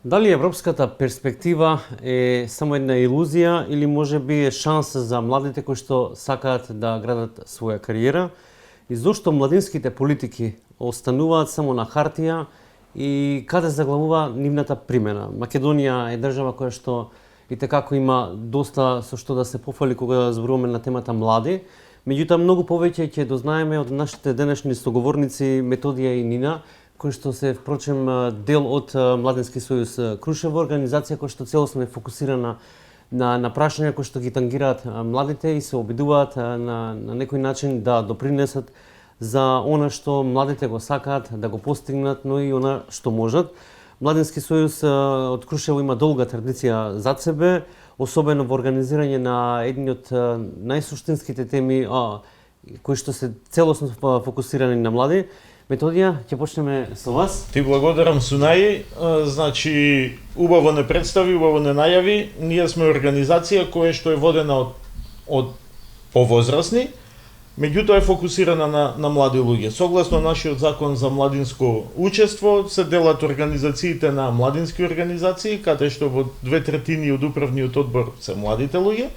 Дали европската перспектива е само една илузија или можеби е шанса за младите кои што сакаат да градат своја кариера? И зошто младинските политики остануваат само на хартија и каде заглавува нивната примена? Македонија е држава која што и како има доста со што да се пофали кога зборуваме на темата млади. Меѓутоа многу повеќе ќе дознаеме од нашите денешни соговорници Методија и Нина, кои што се впрочем дел од Младински сојуз Крушево, организација која што целосно е фокусирана на прашања кои што ги тангираат младите и се обидуваат на некој начин да допринесат за она што младите го сакаат да го постигнат, но и она што можат. Младински сојуз од Крушево има долга традиција зад себе, особено во организирање на едни од најсуштинските теми кои што се целосно фокусирани на млади. Методија, ќе почнеме со вас. Ти благодарам, Сунаи. Значи, убаво не представи, убаво не најави. Ние сме организација која што е водена од повозрасни, меѓутоа е фокусирана на млади луѓе. Согласно нашиот закон за младинско учество, се делат организациите на младински организации, каде што во 2/3 од управниот одбор се младите луѓе,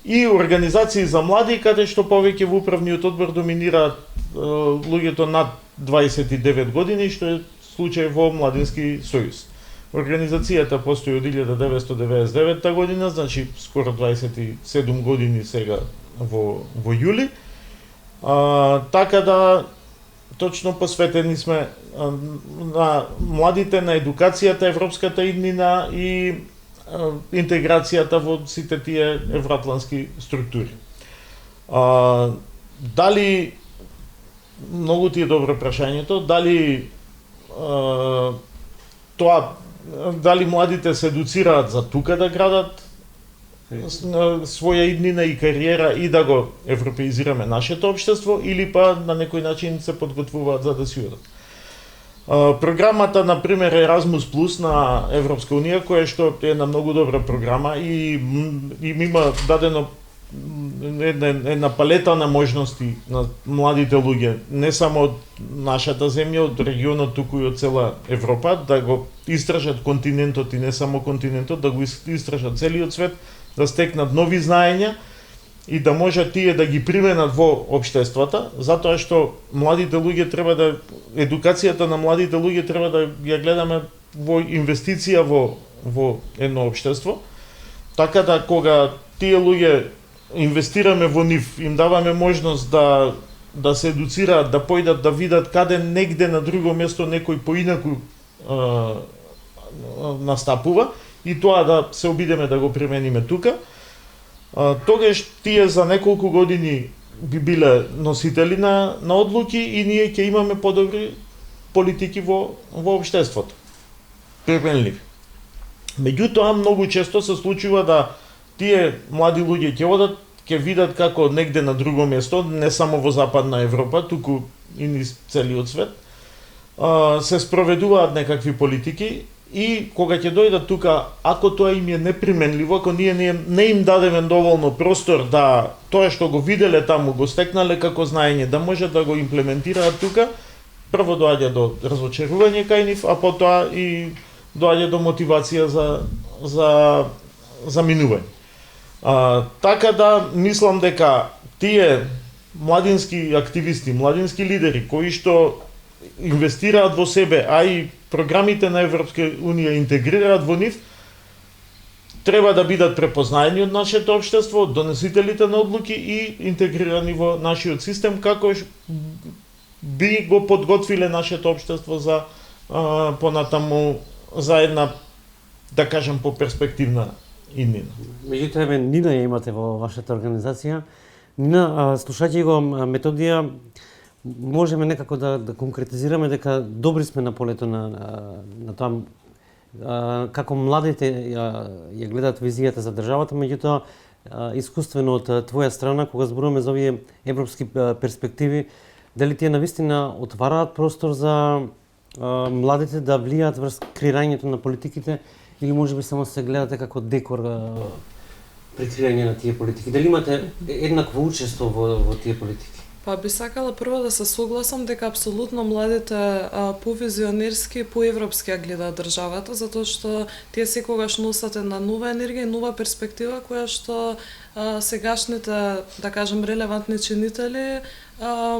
и организации за млади, каде што повеќе во управниот одбор доминираат луѓето над 29 години, што е случај во Младински сојуз. Организацијата постои од 1999 година, значи скоро 27 години сега во јули. Така да точно посветени сме на младите, на едукацијата, европската иднина и интеграцијата во сите тие евроатлански структури. Дали, многу ти е добро прашањето, дали младите се едуцираат за тука да градат своја иднина и кариера и да го европеизираме нашето општество, или па на некој начин се подготвуваат за да си одат. Програмата, например, Erasmus Plus на Европска Унија, која што е една многу добра програма и има дадено една палета на можности на младите луѓе, не само од нашата земја, од регионот, туку и од цела Европа, да го истражат континентот и не само континентот, да го истражат целиот свет, да стекнат нови знаења и да можат тие да ги применат во општествата, затоа што младите луѓе треба да, едукацијата на младите луѓе треба да ја гледаме во инвестиција во едно општество, така да кога тие луѓе инвестираме во нив, им даваме можност да се едуцираат, да појдат да видат каде негде на друго место некој поинаку настапува и тоа да се обидеме да го примениме тука, тогаш тие за неколку години би биле носители на одлуки и ние ќе имаме подобри политики во општеството. Применливи. Меѓутоа, многу често се случува да тие млади луѓе ќе одат, ќе видат како негде на друго место, не само во Западна Европа, туку и низ целиот свет, се спроведуваат некакви политики и кога ќе дојдат тука, ако тоа им е неприменливо, ако ние не им дадеме доволно простор да тоа што го виделе таму, го стекнале како знаење, да може да го имплементираат тука, прво доаѓа до разочарување кај нив, а потоа и доаѓа до мотивација за минување. Така да мислам дека тие младински активисти, младински лидери кои што инвестираат во себе, а и програмите на Европска Унија интегрираат во нив, треба да бидат препознаени од нашето општество, од донесителите на одлуки и интегрирани во нашиот систем, како би го подготвиле нашето општество за понатаму за една, да кажам, поперспективна иднина. Меѓутоа, Нина ја имате во вашата организација. Нина, слушајќи го Методија, можеме некако да конкретизираме дека добри сме на полето на тоа како младите ја гледаат визијата за државата, меѓутоа искуствено од твоја страна, кога зборуваме за овие европски перспективи, дали тие навистина отвараат простор за младите да влијаат врз креирањето на политиките или можеби само се гледате како декор при креирање на тие политики? Дали имате еднакво учество во тие политики? Па би сакала прво да се согласам дека апсолутно младите повизионерски, поевропски ја гледаат државата, затоа што тие секогаш носат една нова енергија и нова перспектива која што сегашните, да кажем, релевантни чинители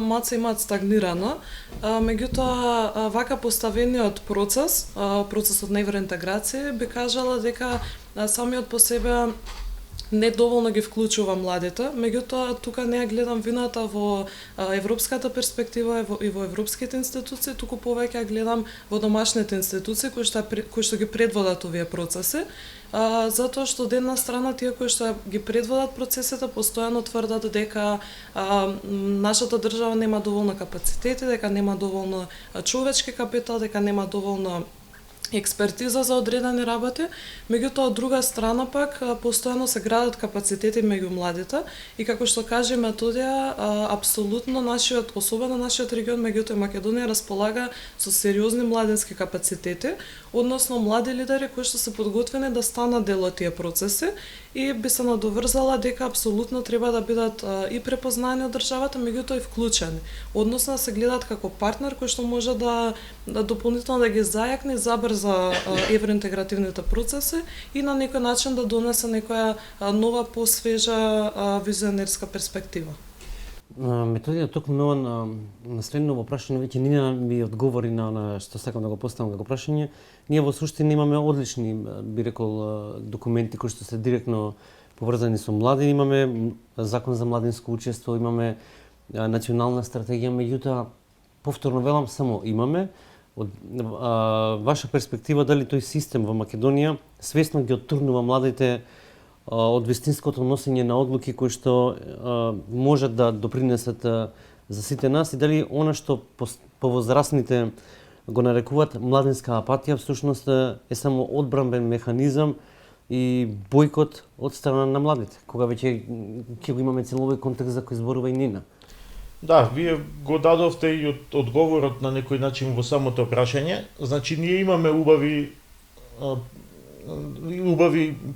маца имаат стагнирано. Меѓутоа, вака поставениот процесот на евроинтеграција, би кажала дека самиот по себе не доволно ги вклучува младите, меѓутоа тука не ја гледам вината во европската перспектива и во европските институции, туку повеќе ја гледам во домашните институции кои што ги предводат овие процеси, затоа што од една страна тие кои што ги предводат процесите постојано тврдат дека нашата држава нема доволно капацитети, дека нема доволно човечки капитал, дека нема доволно експертиза за одредени работи, меѓутоа од друга страна пак постојано се градат капацитети меѓу младите и како што каже Методија, апсолутно особено нашиот регион, меѓутоа Македонија располага со сериозни младински капацитети, односно млади лидери кои што се подготвени да станат дел од тие процеси и би се надоврзала дека апсолутно треба да бидат и препознаени од државата, меѓутоа и вклучени. Односно да се гледаат како партнер кој што може да дополнително да ги зајакне и забрза евроинтегративните процеси и на некој начин да донесе некоја нова, посвежа визионерска перспектива. Методија токму на следното прашање веќе Нина ми одговори на што сакам да го поставам како прашање. Ние во суштина имаме одлични, би рекол, документи кои што се директно поврзани со млади. Имаме закон за младинско учество, имаме национална стратегија, меѓутоа повторно велам само имаме. Од ваша перспектива, дали тој систем во Македонија свесно ги оттурнува младите од вистинското носење на одлуки кои што можат да допринесат за сите нас и дали она што повозрасните го нарекуваат младинска апатија всушност е само одбранбен механизам и бојкот од страна на младите, кога веќе ќе го имаме целовиот контекст за кој зборува и Нина. Да, вие го дадовте и од одговорот на некој начин во самото прашање. Значи, ние имаме убави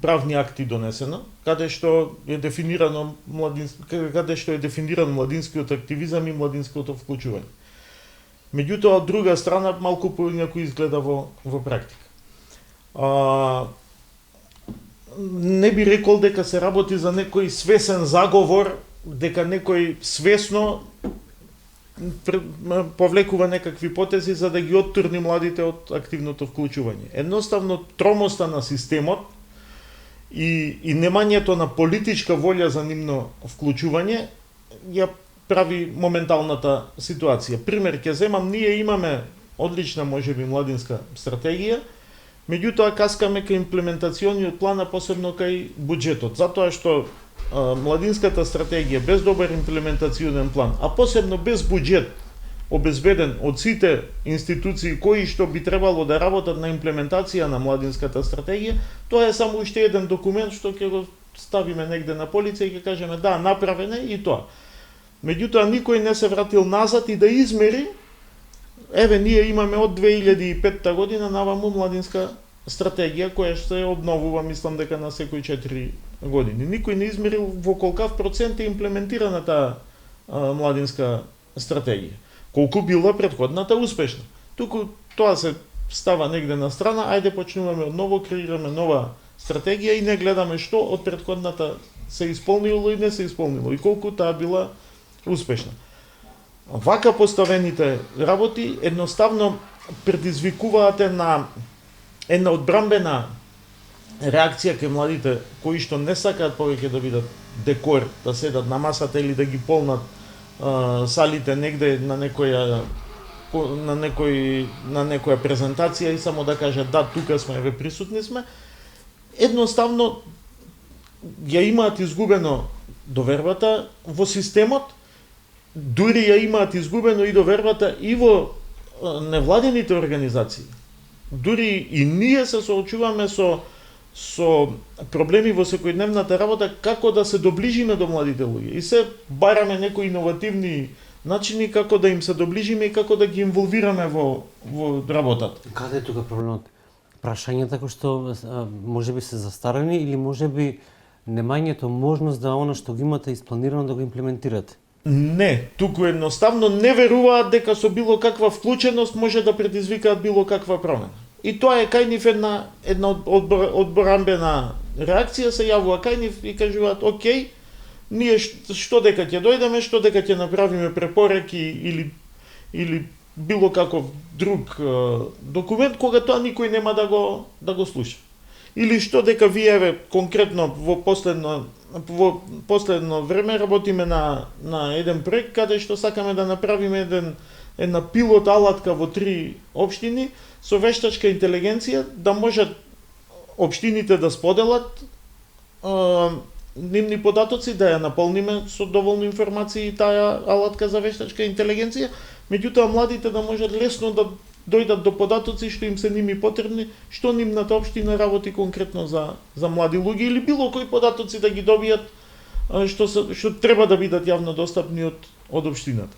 правни акти донесено, каде што е дефиниран младинскиот активизам и младинското вклучување. Меѓутоа, од друга страна, малку поинаку изгледа во практика. Не би рекол дека се работи за некој свесен заговор, дека некој свесно повлекува некакви потези за да ги оттурни младите од активното вклучување. Едноставно, тромоста на системот и немањето на политичка волја за нивно вклучување ја прави моменталната ситуација. Пример ќе земам, ние имаме одлична, можеби, младинска стратегија, меѓутоа каскаме кај имплементациониот план, а посебно кај буџетот, затоа што младинската стратегија без добар имплементационен план, а посебно без буџет обезбеден од сите институции кои што би требало да работат на имплементација на младинската стратегија, тоа е само уште еден документ што ќе го ставиме негде на полица и ќе кажеме да, направено и тоа. Меѓутоа никој не се вратил назад и да измери. Еве, ние имаме од 2005 година наваму младинска стратегија која што се обновува, мислам дека на секои 4 години. Никој не измерил во колкав процент е имплементирана таа младинска стратегија. Колку била претходната успешна. Туку тоа се става негде на страна, ајде почнуваме од ново, креираме нова стратегија и не гледаме што од претходната се исполнило и не се исполнило и колку таа била успешна. Вака поставените работи едноставно предизвикуваат една одбранбена реакција кај младите кои што не сакаат повеќе да бидат декор, да седат на масата или да ги полнат салите негде на некоја презентација и само да кажат да, тука сме, еве присутни сме. Едноставно ја имаат изгубено довербата во системот, дури ја имаат изгубено и довербата и во невладените организации. Дури и ние се соочуваме со проблеми во секојдневната работа како да се доближиме до младите луѓе. И се бараме некои иновативни начини како да им се доближиме и како да ги инволвираме во работата. Каде е тука проблемот? Прашањата кои што можеби се застарени или можеби немањето можност да она што ги имате испланирано да го имплементирате? Не, туку едноставно не веруваат дека со било каква вклученост може да предизвикаат било каква промена. И тоа е кај нив една одбрамбена реакција, се јавува кај нив и кажуваат, окей, ние што дека ќе дојдеме, што дека ќе направиме препораки или било каков друг документ, кога тоа никој нема да го слуша. Или што дека вие конкретно во последно време работиме на еден проект каде што сакаме да направиме една пилот алатка во 3 општини со вештачка интелигенција да можат општините да споделат нивни податоци, да ја наполниме со доволно информации таа алатка за вештачка интелигенција, меѓутоа младите да можат лесно да дојдат до податоци што им се ними потребни, што нивната општина работи конкретно за млади луѓе или било кои податоци да ги добијат што треба да бидат јавно достапни од општината.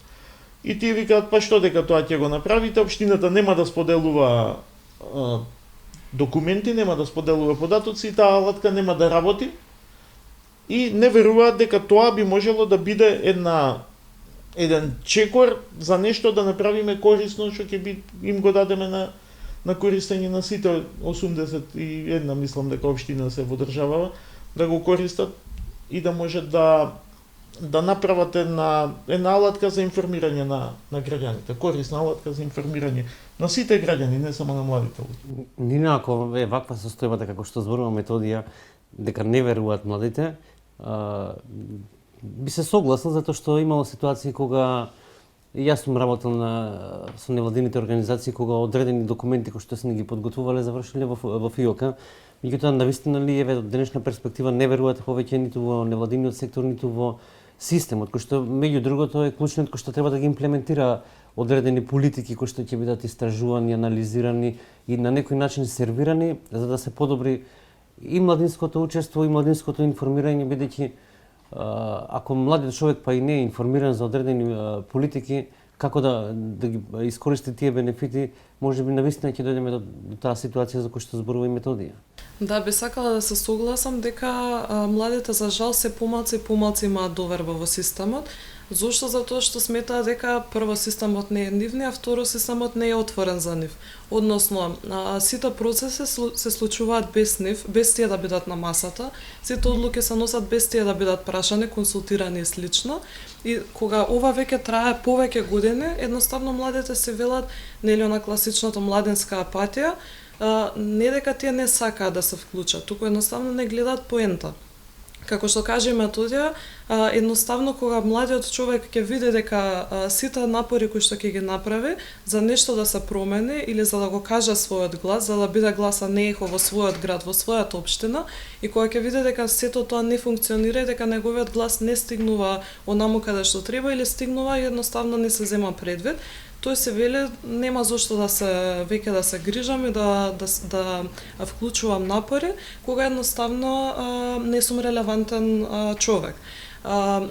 И тие викаат, па што дека тоа ќе го направите, општината нема да споделува документи, нема да споделува податоци, таа алатка нема да работи и не веруваат дека тоа би можело да биде еден чекор за нешто да направиме корисно што ќе им го дадеме на користење на сите 81 мислам дека општина се во државава да го користат и да можат да направат една алатка за информирање на граѓаните, корисна алатка за информирање на сите граѓани, не само на младите луѓе. Нина, ако е ваква состојбата како што зборува Методија, дека не веруваат младите, би се согласил затоа што имало ситуации кога јас сум работел со невладините организации кога одредени документи кои што се ги подготвувале завршиле во ФИОК. Меѓутоа навистина ли еве од денешна перспектива не веруваат повеќе ниту во невладиниот сектор ниту во системот кој што меѓу другото е клучниот кој што треба да ги имплементира одредени политики кои што ќе бидат истражувани, анализирани и на некој начин сервирани за да се подобри и младинското учество и младинското информирање, бидејќи ако младиот човек па и не е информиран за одредени политики, како да ги искористи тие бенефити, може би навистина ќе дојдеме до таа ситуација за која што зборува и Методија. Да, би сакала да се согласам дека младите за жал се помалку и помалку имаат доверба во системот. Зошто? Затоа што сметаат дека прво системот не е нивни, а второ системот не е отворен за нив. Односно, сите процеси се случуваат без нив, без тие да бидат на масата, сите одлуки се носат без тие да бидат прашани, консултирани и слично. И кога ова веќе трае повеќе години, едноставно младите се велат нели на класичната младенска апатија, не дека тие не сакаат да се вклучат, туку едноставно не гледаат поента. Како што каже Методија, едноставно кога младиот човек ќе види дека сите напори кои што ќе ги направи за нешто да се промени или за да го каже својот глас, за да биде гласа не ехо во својот град, во својата општина, и кога ќе види дека сето тоа не функционира и дека неговиот глас не стигнува онаму каде што треба или стигнува и едноставно не се зема предвид, тој се вели нема зошто да се веќе да се грижам и да вклучувам напори кога едноставно не сум релевантен човек.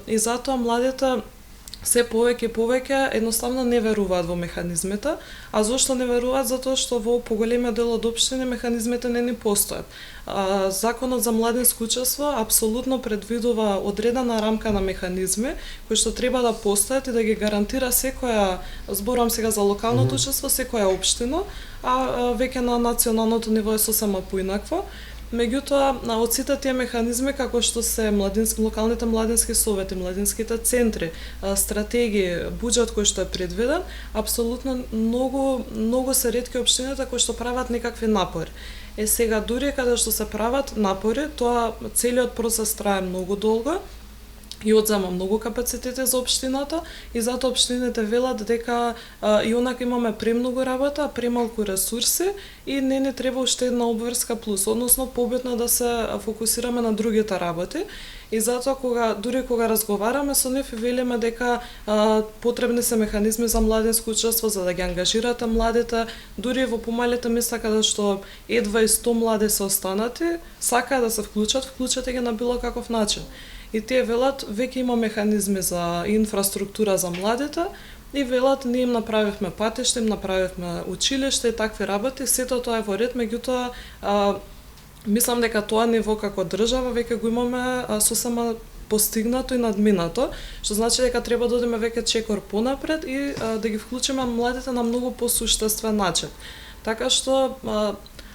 И затоа младите се повеќе и повеќе едноставно не веруваат во механизмите, а зошто не веруваат? Затоа што во поголемиот дел од општини механизмите не ни постојат. Законот за младинско учество апсолутно предвидува одредена рамка на механизми кои што треба да постојат и да ги гарантира секоја, зборам сега за локалното учество, секоја општина, а веќе на националното ниво е сосема поинакво. Меѓутоа, од сите тие механизми, како што се локалните младински совети, младинските центри, стратегии, буџет кој што е предвиден, апсолутно многу се ретки општините кои што прават некакви напори. Сега, дури каде што се прават напори, тоа целиот процес трае многу долго и одзема многу капацитети за општината и затоа општините велат дека и онака имаме премногу работа, премалку ресурси и не ни треба уште една обврска плюс, односно побитно да се фокусираме на другите работи. И затоа дури кога разговараме со нив велиме дека потребни се механизми за младинско учество за да ги ангажирате младите, дури во помалите места каде што едва и 100 млади се останати, сакаат да се вклучате ги на било каков начин. И тие велат, веќе има механизми за инфраструктура за младите и велат, ние им направивме патишта, им направивме училиште и такви работи, сето тоа е во ред, меѓутоа мислам дека тоа ниво како држава веќе го имаме сосема постигнато и надминато, што значи дека треба да одиме веќе чекор понапред и да ги вклучиме младите на многу посуштествен начин. Така што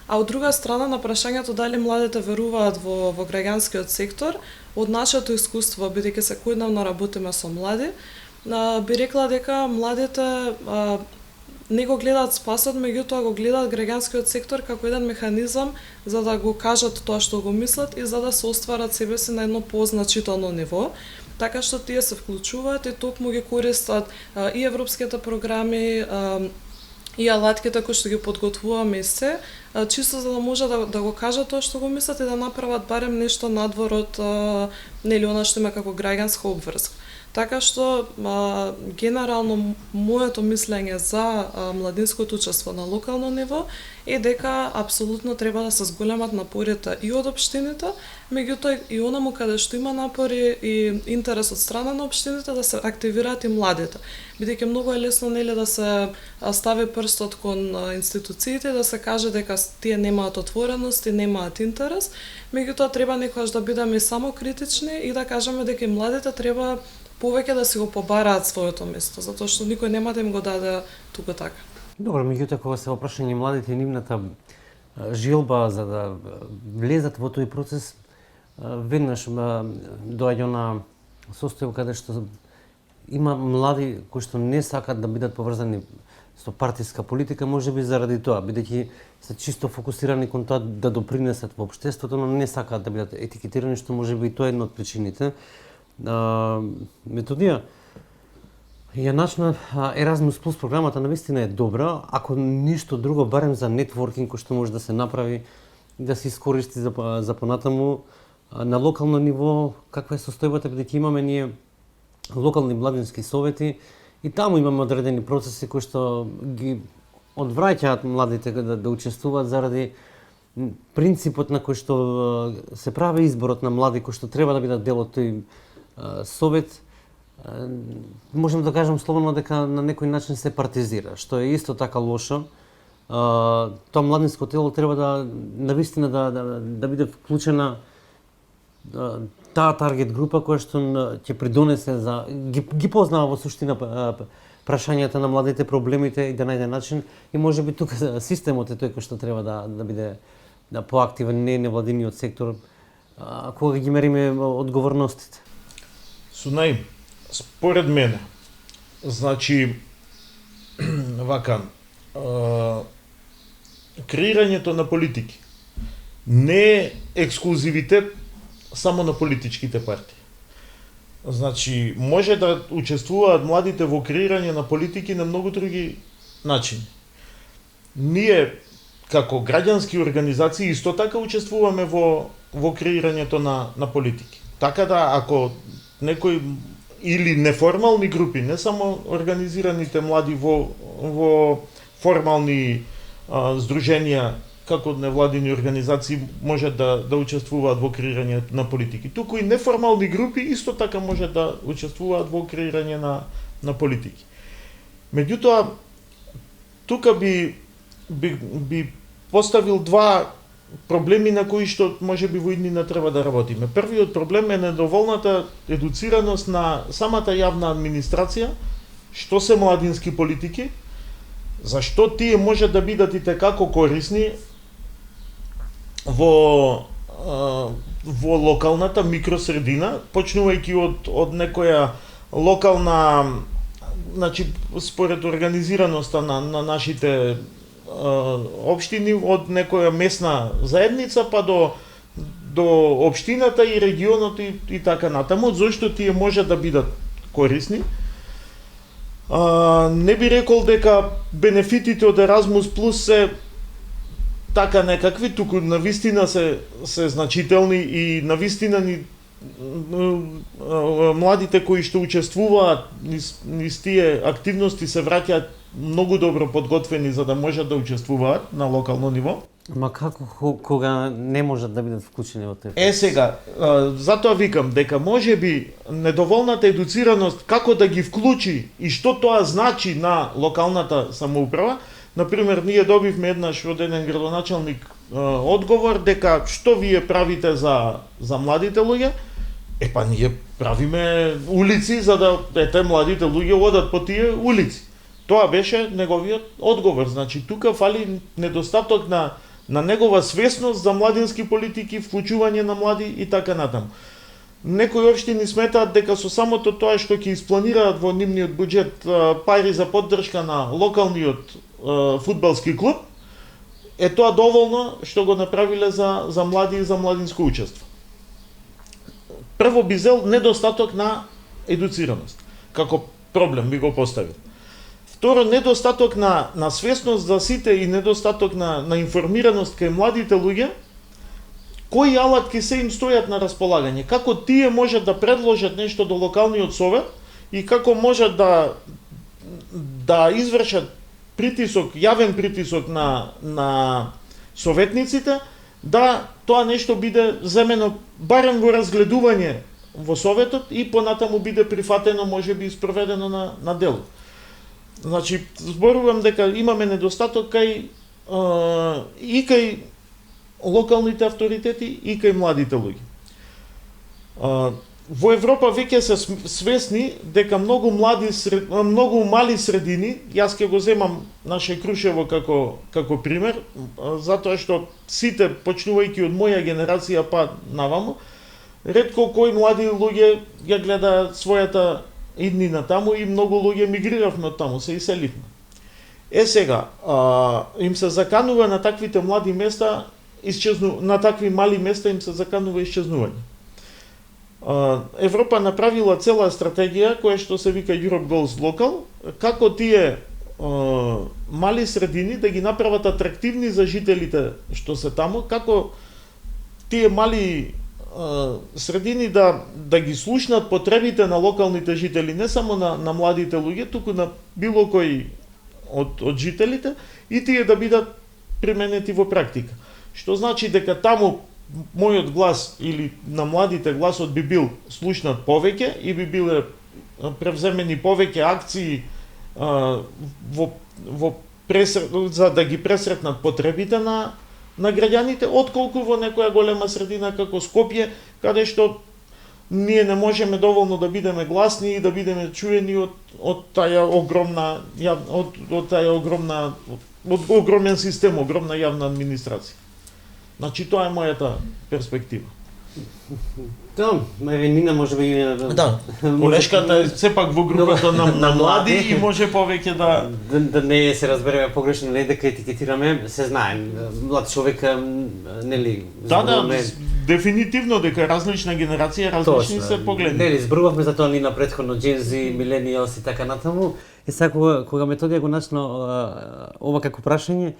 а од друга страна на прашањето дали младите веруваат во граѓанскиот сектор, од нашето искуство, бидејќи секојдневно работиме со млади, би рекла дека младите не го гледаат спасот, меѓутоа го гледаат граѓанскиот сектор како еден механизам за да го кажат тоа што го мислат и за да се остварат себе си на едно позначително ниво. Така што тие се вклучуваат и токму ги користат и европските програми, и алатките кои што ги подготвуваме и се, чисто за да може да го кажат тоа што го мислат и да направат барем нешто надвор од нели она што има како граѓанска обврска. Така што генерално моето мислење за младинското учество на локално ниво е дека апсолутно треба да се зголемат напорите и од општините, меѓутоа и онаму каде што има напори и интерес од страна на општините да се активираат и младите. Бидејќи многу е лесно нели да се стави прстот кон институциите, да се каже дека тие немаат отвореност и немаат интерес, меѓутоа треба некогаш да бидеме самокритични и да кажеме дека и младите треба повеќе да си го побараат своето место, затоа што никој нема да им го даде туку така. Добро, меѓутоа кога се опрашање младите и нивната желба за да влезат во тој процес, веднаш доаѓа на состојба каде што има млади кои што не сакат да бидат поврзани со партиска политика, можеби заради тоа, бидејќи се чисто фокусирани кон тоа да допринесат во општеството, но не сакаат да бидат етикетирани, што можеби и тоа е една од причините. Методија ја начна Erasmus Plus програмата навистина е добра, ако ништо друго, барем за нетворкинг кој што може да се направи, да се искористи за понатаму на локално ниво, каква е состојбата, бидејќи имаме ние локални младински совети и таму имаме одредени процеси кои што ги одвраќаат младите да учествуваат заради принципот на кој што се прави изборот на млади кои што треба да бидат дел од тој совет. Можем да кажем слободно дека на некој начин се партизира, што е исто така лошо. Тоа младинско тело треба да навистина да биде вклучена таа таргет група која што ќе придонесе за ги познава во суштина прашањата на младите, проблемите и да најде начин и можеби тука системот е тој кој што треба да биде поактивен, не невладиниот сектор, кога ги мериме одговорностите. Сунај, според мене, значи, вака, креирањето на политики не е ексклузивитет само на политичките партии. Значи, може да учествуваат младите во креирање на политики на многу други начини. Ние, како граѓански организации, исто така учествуваме во креирањето на политики. Така да, ако некој или неформални групи, не само организираните млади во формални здруженија, како невладини организации може да учествуваат во креирање на политики. Туку и неформални групи исто така може да учествуваат во креирање на политики. Меѓутоа, тука би поставил два проблеми на кои што можеби во иднина треба да работиме. Првиот проблем е недоволната едуцираност на самата јавна администрација, што се младински политики, зашто тие може да бидат и tekako корисни во локалната микросредина, почнувајќи од некоја локална, значи според организираноста на нашите општини, од некоја месна заедница па до општината и регионот и така натаму, зашто тие може да бидат корисни. Не би рекол дека бенефитите од Erasmus Plus се така некакви, туку навистина се значителни и навистина младите кои што учествуваат низ тие активности се враќаат многу добро подготвени за да можат да учествуваат на локално ниво. Ма како кога не можат да бидат вклучени во тој? Сега, затоа викам дека можеби недоволната едуцираност како да ги вклучи и што тоа значи на локалната самоуправа. Например, ние добивме еднаш од еден градоначалник одговор дека што вие правите за младите луѓе, Епа ние правиме улици за да младите луѓе одат по тие улици. Тоа беше неговиот одговор. Значи тука фали недостаток на негова свесност за младински политики, вклучување на млади и така натаму. Некои општини сметаат дека со самото тоа што ќе испланираат во нивниот буџет пари за поддршка на локалниот фудбалски клуб, е тоа доволно што го направиле за млади и за младинско учество. Прво би зел недостаток на едуцираност, како проблем би го поставил. Второ, недостаток на свесност за сите и недостаток на информираност кај младите луѓе, кои алатки се им стојат на располагање, како тие можат да предложат нешто до локалниот совет и како можат да извршат притисок, јавен притисок на советниците, да тоа нешто биде земено барем во разгледување во советот и понатаму биде прифатено, можеби спроведено на дело. Значи, зборувам дека имаме недостаток и кај локалните авторитети и кај младите луѓе. Во Европа веќе се свесни дека многу мали средини, јас ќе го земам наше Крушево како пример, затоа што сите, почнувајќи од моја генерација па наваму, ретко кои млади луѓе ја гледаат својата иднина таму и многу луѓе мигриравме од таму, се иселивме. Сега, им се заканува на таквите млади места, на такви мали места им се заканува исчезнување. Европа направила цела стратегија која што се вика Europe Goes Local, како тие мали средини да ги направат атрактивни за жителите што се таму, како тие мали средини да ги слушнат потребите на локалните жители, не само на младите луѓе, туку на било кој од жителите и тие да бидат применети во практика. Што значи дека таму мојот глас или на младите гласот би бил слушнат повеќе и би биле превземени повеќе акции за да ги пресретнат потребите на граѓаните, отколку во некоја голема средина како Скопје, каде што ние не можеме доволно да бидеме гласни и да бидеме чуени од огромен систем, огромна јавна администрација. Значи тоа е мојата перспектива. Да, Нина може би... Да, колешката е сепак во групата на млади и може повеќе Да не се разбереме погрешно, не дека етикетираме, се знае, млад човек, нели... Да, дефинитивно дека различна генерација, различни се погледи. Нели, зборувавме за тоа Нина претходно, Gen Z, Millennials и така натаму, и сега кога Методија го начна ова како прашање,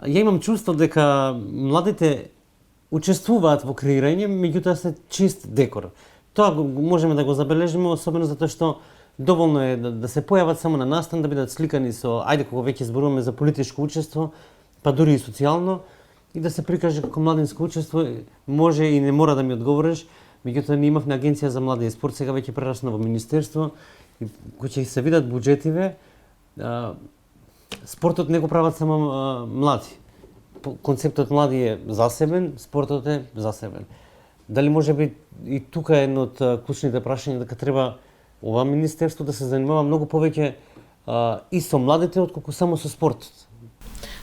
ја имам чувство дека младите учествуваат во креирање, меѓутоа се чист декор. Тоа можеме да го забележиме, особено затоа што доволно е да се појават само на настан, да бидат сликани со, ајде кога веќе зборуваме за политичко учество, па дури и социјално, и да се прикаже како младинско учество, може и не мора да ми одговориш, меѓутоа ние имавме Агенција за млади и спорт, сега веќе прерасна во Министерство, кој ќе се видат буџетиве, спортот не го прават само млади. Концептот млади е засебен, спортот е засебен. Дали може би и тука е едно од клучните прашања дека треба ова министерство да се занимава многу повеќе и со младите отколку само со спортот?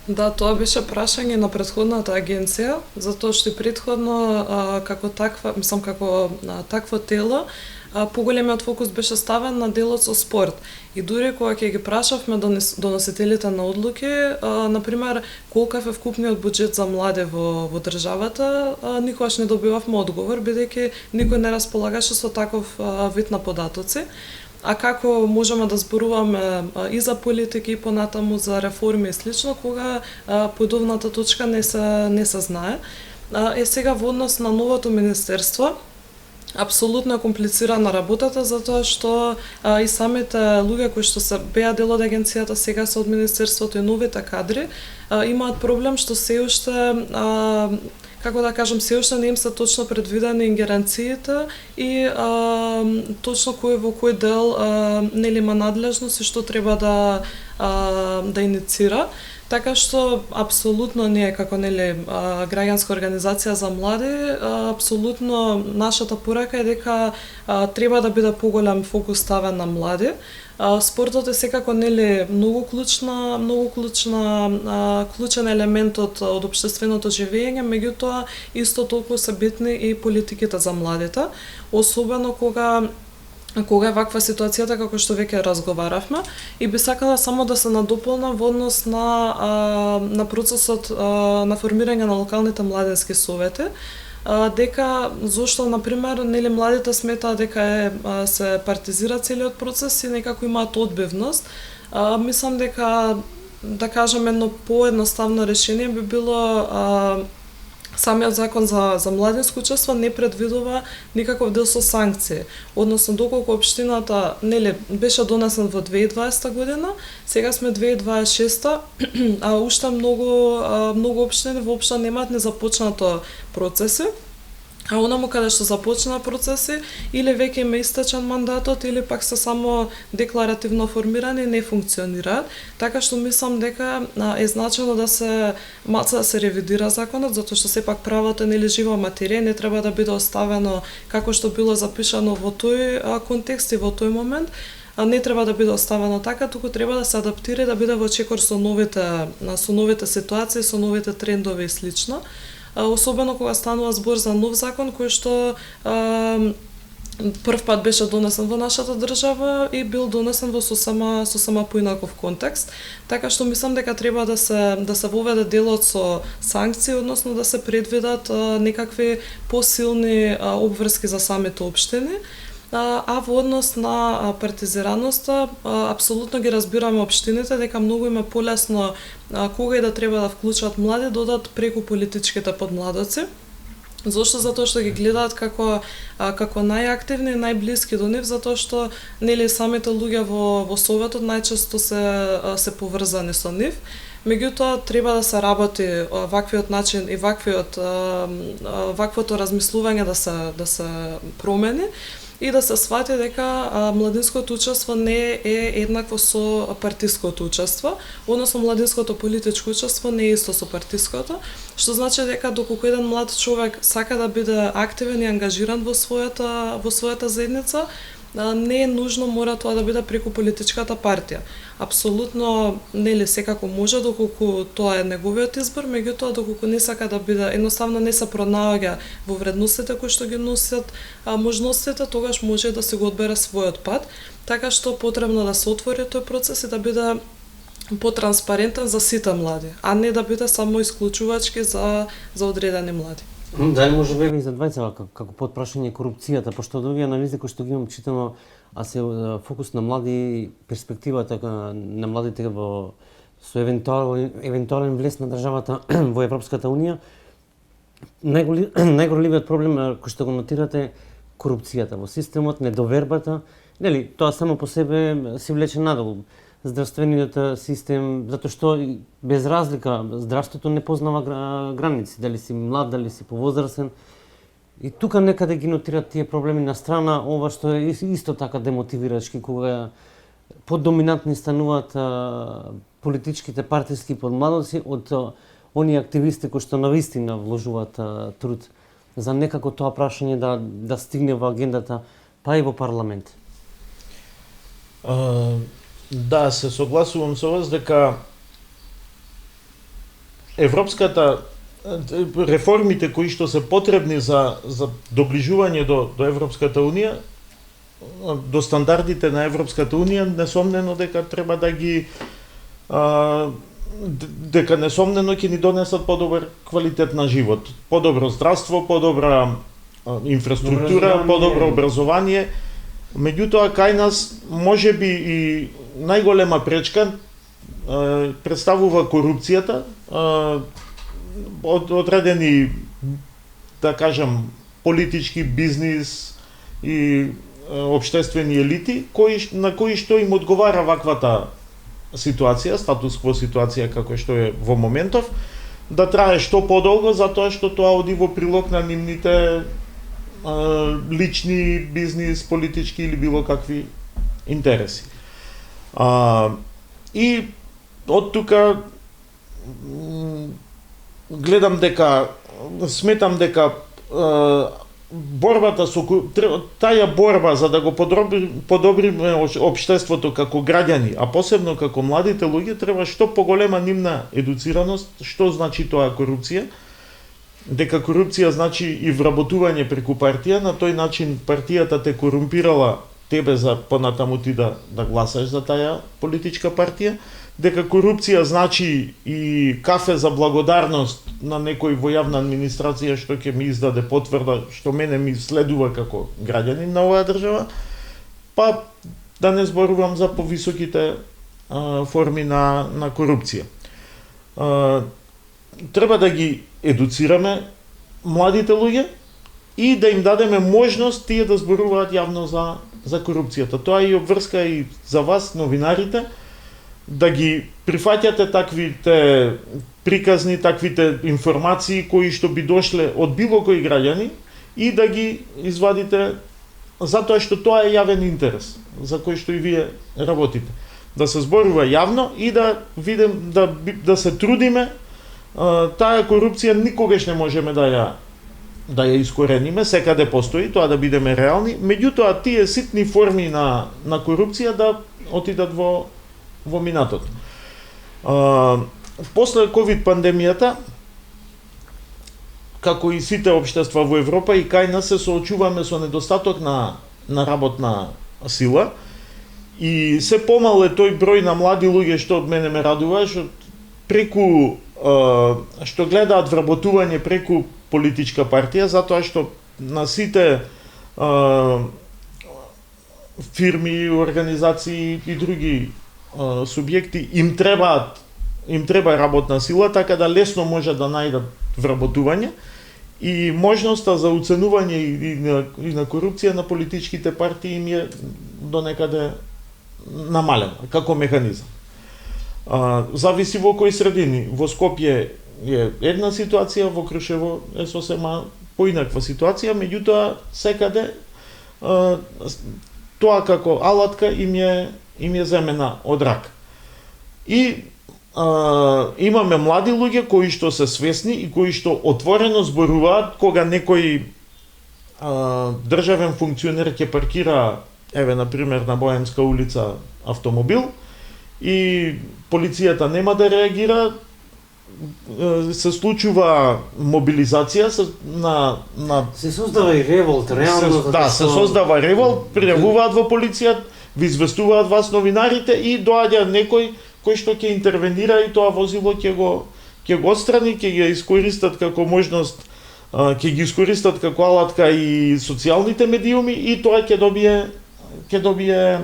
Да, тоа беше прашање на претходната агенција, затоа што и претходно како такво тело поголемиот фокус беше ставен на делот со спорт. И дури кога ќе ги прашавме доносителите на одлуки, например, колкав е вкупниот буџет за младе во државата, никогаш не добивавме одговор, бидејќи никој не располагаше со таков вид на податоци. А како можеме да зборуваме и за политики и понатаму за реформи и слично, кога подобната точка не се знае. Сега во однос на новото министерство, апсолутно е комплицирана работата, затоа што и самите луѓе кои што се беа дел од агенцијата сега се од министерството и новите кадри имаат проблем што се уште како да кажам, се уште не им се точно предвидени ингеренциите и точно кој во кој дел нели има надлежност и што треба да иницира. Така што апсолутно ние како граѓанска организација за млади, апсолутно нашата порака е дека треба да биде поголем фокус ставен на млади. Спортот е секако многу клучен елемент од општественото живење, меѓутоа исто толку се битни и политиките за младите, особено кога е ваква ситуацијата како што веќе разговаравме, и би сакала само да се надополнам во однос на процесот на формирање на локалните младински совети, дека зошто на пример младите сметаат дека се партизира целиот процес и некако имаат одбивност. Мислам дека, да кажем, едно поедноставно решение би било самиот закон за младинско учество не предвидува никаков дел со санкции. Односно, доколку општината беше донесен во 2020 година, сега сме 2026, а уште многу општини воопшто немаат незапочнато процеси. А онаму каде што започна процеси, или веќе им е истечен мандатот, или пак се само декларативно формирани и не функционираат. Така што мислам дека е значено да се ревидира законот, затоа што сепак правото е жива материја, не треба да биде оставено како што било запишано во тој контекст и во тој момент. Не треба да биде оставено така, туку треба да се адаптира и да биде во чекор со новите ситуации, со новите трендови и слично. Особено кога станува збор за нов закон кој што прв пат беше донесен во нашата држава и бил донесен во сосема поинаков контекст, така што мислам дека треба да се воведе делот со санкции, односно да се предвидат некакви посилни обврски за самите општини. А во однос на партизираноста, апсолутно ги разбираме општините дека многу им е полесно кога и да треба да вклучат млади, додат преку политичките подмладоци. Зошто? Затоа што ги гледаат како најактивни и најблиски до нив, затоа што самите луѓе во советот најчесто се поврзани со нив. Меѓутоа треба да се работи ваквиот начин и ваквото размислување да се промени и да се свати дека младинското учество не е еднакво со партиското учество, односно младинското политичко учество не е исто со партиското, што значи дека доколку еден млад човек сака да биде активен и ангажиран во својата заедница, не е нужно мора тоа да биде преку политичката партија. Апсолутно секако може доколку тоа е неговиот избор, меѓутоа доколку не сака да биде, едноставно не се пронаоѓа во вредностите кои што ги носат можностите, тогаш може да се го одбере својот пат, така што потребно да се отвори тој процес и да биде потранспарентен за сите млади, а не да биде само исклучувачки за одредени млади. Дали може би и за двајца како подпрашање корупцијата, пошто од овие анализи кои што ги имам читано, а се фокус на млади, перспективата на младите со евентуален влез на државата во Европската унија, најголемиот проблем кој што го нотирате корупцијата во системот, недовербата, тоа само по себе се влече надолу. Здравствениот систем, затоа што без разлика здравството не познава граници, дали си млад, дали си повозрасен. И тука некаде ги нотират тие проблеми на страна, ова што е исто така демотивирачки, кога поддоминантни стануваат политичките партиски подмладоци од оние активисти кои што навистина вложуваат труд за некако тоа прашање да стигне во агендата, па и во парламент. Да, се согласувам со вас дека европската реформите кои што се потребни за доближување до Европската унија, до стандардите на Европската унија, несомнено дека треба да ги дека несомнено ќе ни донесат подобар квалитет на живот, подобро здравство, подобра инфраструктура, подобро образование. Меѓутоа, кај нас можеби и најголема пречка представува корупцијата, одредени, да кажам, политички, бизнис и општествени елити, на кои што им одговара ваквата ситуација, статус-кво ситуација како што е во моментов, да трае што подолго, затоа што тоа оди во прилог на нивните лични, бизнис, политички или било какви интереси. И од тука сметам дека борбата со таа борба за да го подобриме општеството како граѓани, а посебно како младите луѓе, треба што поголема нивна едуцираност, што значи тоа корупција, дека корупција значи и вработување преку партија, на тој начин партијата те корумпирала тебе за понатаму ти да гласаш за таа политичка партија, дека корупција значи и кафе за благодарност на некој во јавна администрација што ќе ми издаде потврда што мене ми следува како граѓанин на оваа држава, па да не зборувам за повисоките форми на корупција. Треба да ги едуцираме младите луѓе и да им дадеме можност тие да зборуваат јавно за корупцијата. Тоа е и обврска и за вас, новинарите, да ги прифаќате таквите приказни, таквите информации кои што би дошле од било кој граѓани и да ги извадите затоа што тоа е јавен интерес за кој што и вие работите. Да се зборува јавно и да видим да се трудиме таа корупција никогаш не можеме да ја искорениме, секаде постои, тоа да бидеме реални, меѓутоа тие ситни форми на корупција да отидат во минатото. После ковид пандемијата, како и сите општества во Европа, и кај нас се соочуваме со недостаток на работна сила и се помал е тој број на млади луѓе што од мене ме радува, што преку што гледаат вработување преку политичка партија, затоа што на сите фирми, организации и други субјекти им треба работна сила, така да лесно може да најдат вработување и можноста за уценување и на корупција на политичките партии им е донекаде намалена како механизам. Зависи во кои средини. Во Скопје е една ситуација, во Крушево е сосема поинаква ситуација, меѓутоа секаде тоа како алатка им е земена од рак. И имаме млади луѓе кои што се свесни и кои што отворено зборуваат кога некој државен функционер ќе паркира, еве на пример на Боемска улица автомобил и полицијата нема да реагира, се случува мобилизација се создава и револт, реално. Се создава револт, пријавуваат во полицијата, ви известуваат вас новинарите и доаѓа некој кој што ќе интервенира и тоа возило ќе го отстрани, ќе ги искористат како можност, ќе ги искористат како алатка и социјалните медиуми и тоа ќе добие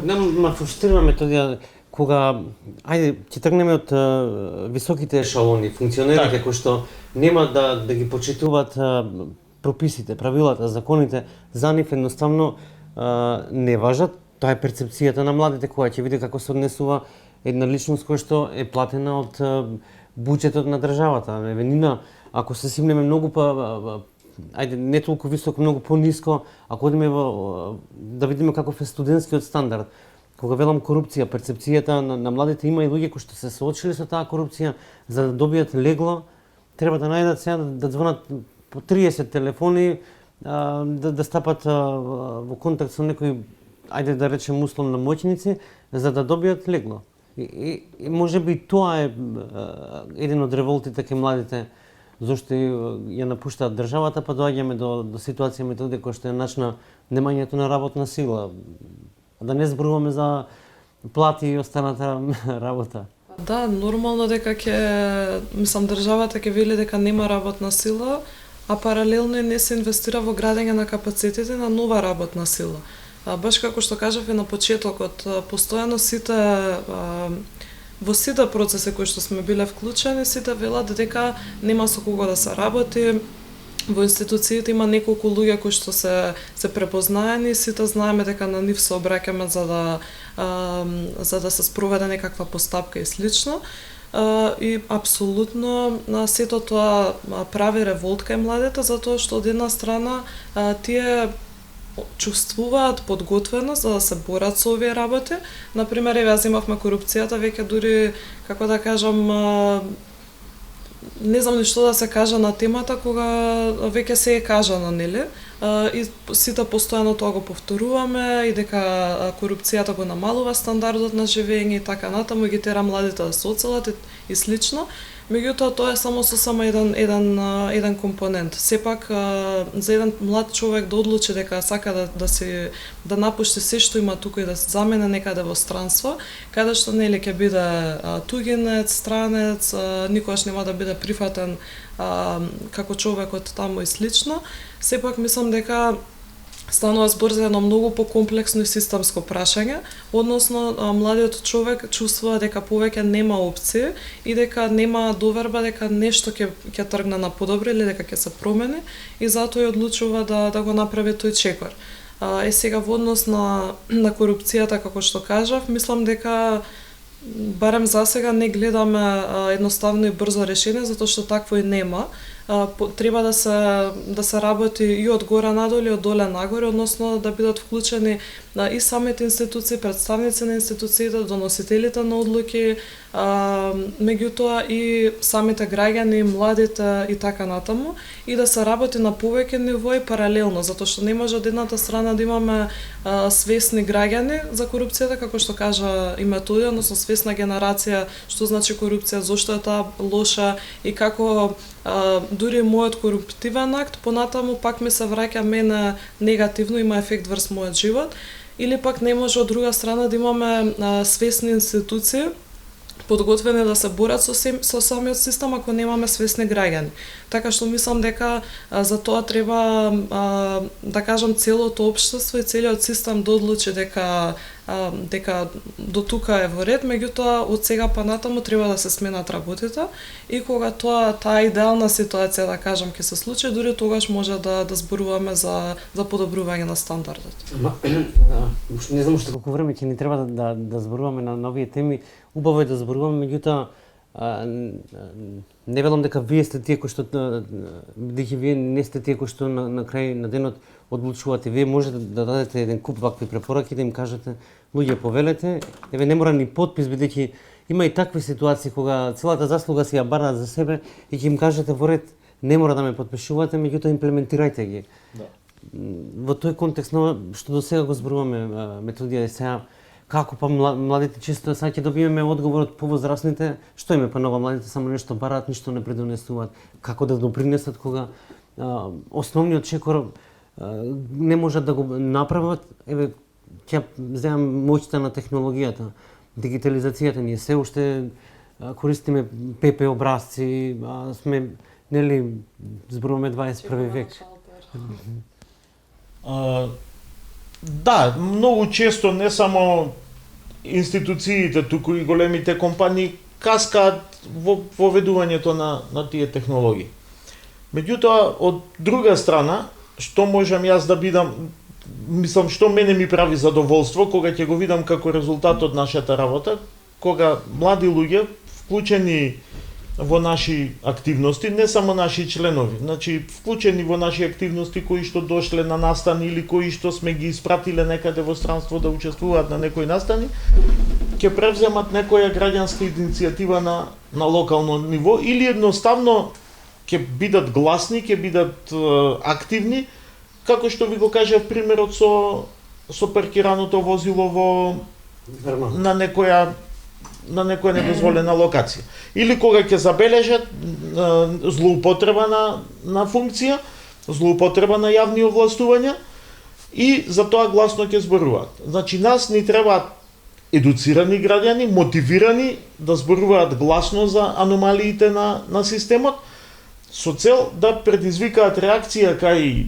Ма фрустрираме тоа кога ќе тргнеме од високите ешалони, функционерите кои што нема да ги почитуваат прописите, правилата, законите, за нив едноставно не важат. Тоа е перцепцијата на младите која ќе види како се однесува една личност која што е платена од буџетот на државата. Нина, ако се симнеме многу не толку високо, многу пониско, ако одиме да видиме каков е студентскиот стандард. Кога велам корупција, перцепцијата на младите, има и луѓе кои што се соочили со таа корупција, за да добијат легло, треба да најдат сега да звонат по 30 телефони, да стапат во контакт со некои, ајде да речем условно моќници, за да добијат легло. И може би тоа е еден од револтите кај младите, зашто ја напуштаат државата, па доаѓаме до ситуација методе која што е начина немањето на работна сила. Да не зборуваме за плати и останата работа. Да, нормално дека државата ќе вели дека нема работна сила, а паралелно не се инвестира во градење на капацитети на нова работна сила. Баш како што кажав и на почетокот, постојано во сите процеси кои што сме биле вклучени, сите велат дека нема со кого да се работи. Во институциите има неколку луѓе кои што се препознаени, сите знаеме дека на нив се обраќаме за да се спроведе некаква постапка и слично. И апсолутно сето тоа прави револт кај младите, затоа што од една страна тие чувствуваат подготвеност за да се борат со овие работи. Например, јас имавме корупцијата, веќе дури, како да кажам, не знам ни што да се каже на темата кога веќе се е кажано, нели? И сите постојано тоа го повторуваме и дека корупцијата го намалува стандардот на живење и така натаму, и ги тера младите да се оцелат и слично. Меѓутоа тоа е само еден компонент. Сепак за еден млад човек да одлучи дека сака да напушти се што има тука и да се замене некаде во странство, каде што нели ќе биде тугинец, странец, никогаш нема да биде прифатен како човекот таму и слично. Сепак мислам дека станува збор за едно многу покомплексно и системско прашање, односно младиот човек чувствува дека повеќе нема опции и дека нема доверба дека нешто ќе тргне на подобро или дека ќе се промени и затоа и одлучува да го направи тој чекор. Сега во однос на корупцијата, како што кажав, мислам дека барем за сега не гледаме едноставно и брзо решение, затоа што такво и нема. Треба да се работи и од горе надолу и од доле нагоре, односно да бидат вклучени и самите институции, представници на институциите, доносителите на одлуки, меѓутоа и самите граѓани, младите и така натаму, и да се работи на повеќе ниво и паралелно, затоа што не може од едната страна да имаме свесни граѓани за корупцијата, како што кажа и Методи, односно свесна генерација, што значи корупција, зошто е таа лоша и како дури мојот коруптивен акт понатаму пак ми се враќа мене негативно, има ефект врз мојот живот, или пак не може од друга страна да имаме свесни институции подготвени да се борат со самиот систем ако немаме свесни граѓани. Така што мислам дека за тоа треба да кажам целото општество и целиот систем да одлучи дека до тука е во ред, меѓутоа од сега па натаму треба да се сменат работите и кога таа идеална ситуација да кажам ќе се случи, дури тогаш може да зборуваме за подобрување на стандардот. Не знам што колку време ќе ни треба да зборуваме на овие теми. Убаво е да зборуваме, меѓутоа не велам дека вие сте тие кои што бидејќи вие не сте тие кои што на крај на денот одлучувате. Вие може да дадете еден куп вакви препораки, да им кажете луѓе повелете, еве не мора ни подпис бидејќи има и такви ситуации кога целата заслуга си ја бараат за себе и ќе им кажете во ред не мора да ме подпишувате, меѓутоа имплементирајте ги. Да. Во тој контекст што до сега го зборуваме Методија сега како па младите често сега ќе добиеме одговор од повозрасните, што име па нова младите само нешто бараат, ништо не предонесуваат, како да допринесат кога основниот чекор не можат да го направат. Еве ќе земам моќта на технологијата, дигитализацијата, ние се уште користиме ПП образци, сме нели зборуваме 21 век. Да, многу често не само институциите, туку и големите компании каскаат во воведувањето на тие технологии. Меѓутоа, од друга страна, што можам јас да бидам, мислам, што мене ми прави задоволство кога ќе го видам како резултат од нашата работа, кога млади луѓе вклучени во наши активности, не само наши членови, значи вклучени во наши активности кои што дошле на настани или кои што сме ги испратиле некаде во странство да учествуваат на некои настани, ќе превземат некоја граѓанска иницијатива на локално ниво или едноставно ќе бидат гласни, ќе бидат активни, како што ви го кажав примерот со паркираното возило на некоја недозволена локација. Или кога ќе забележат злоупотреба на функција, злоупотреба на јавни овластувања и за тоа гласно ќе зборуваат. Значи нас ни требаат едуцирани граѓани, мотивирани да зборуваат гласно за аномалиите на системот, со цел да предизвикаат реакција кај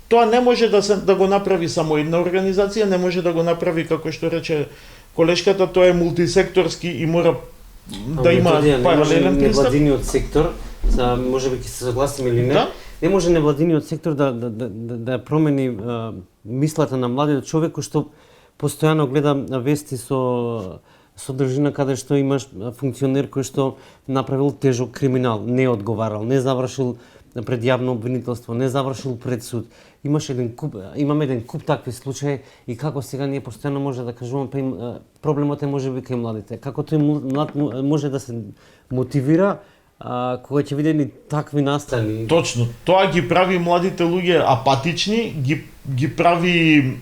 тоа не може да го направи само една организација, не може да го направи како што рече колешката, тоа е мултисекторски и мора да има паралелен пристап. Невладиниот сектор, можеби ќе се согласиме или не, да? Не може невладиниот сектор да промени мислата на младиот човек кој што постојано гледа вести со содржина каде што имаш функционер кој што направил тежок криминал, не одговарал, не завршил пред јавно обвинителство, не завршил пред суд. Имаме еден куп такви случаи и како сега ние постојано може да кажуваме проблемот е можеби кај младите. Како тој млад може да се мотивира кога ќе видени такви настани. Точно, тоа ги прави младите луѓе апатични, ги прави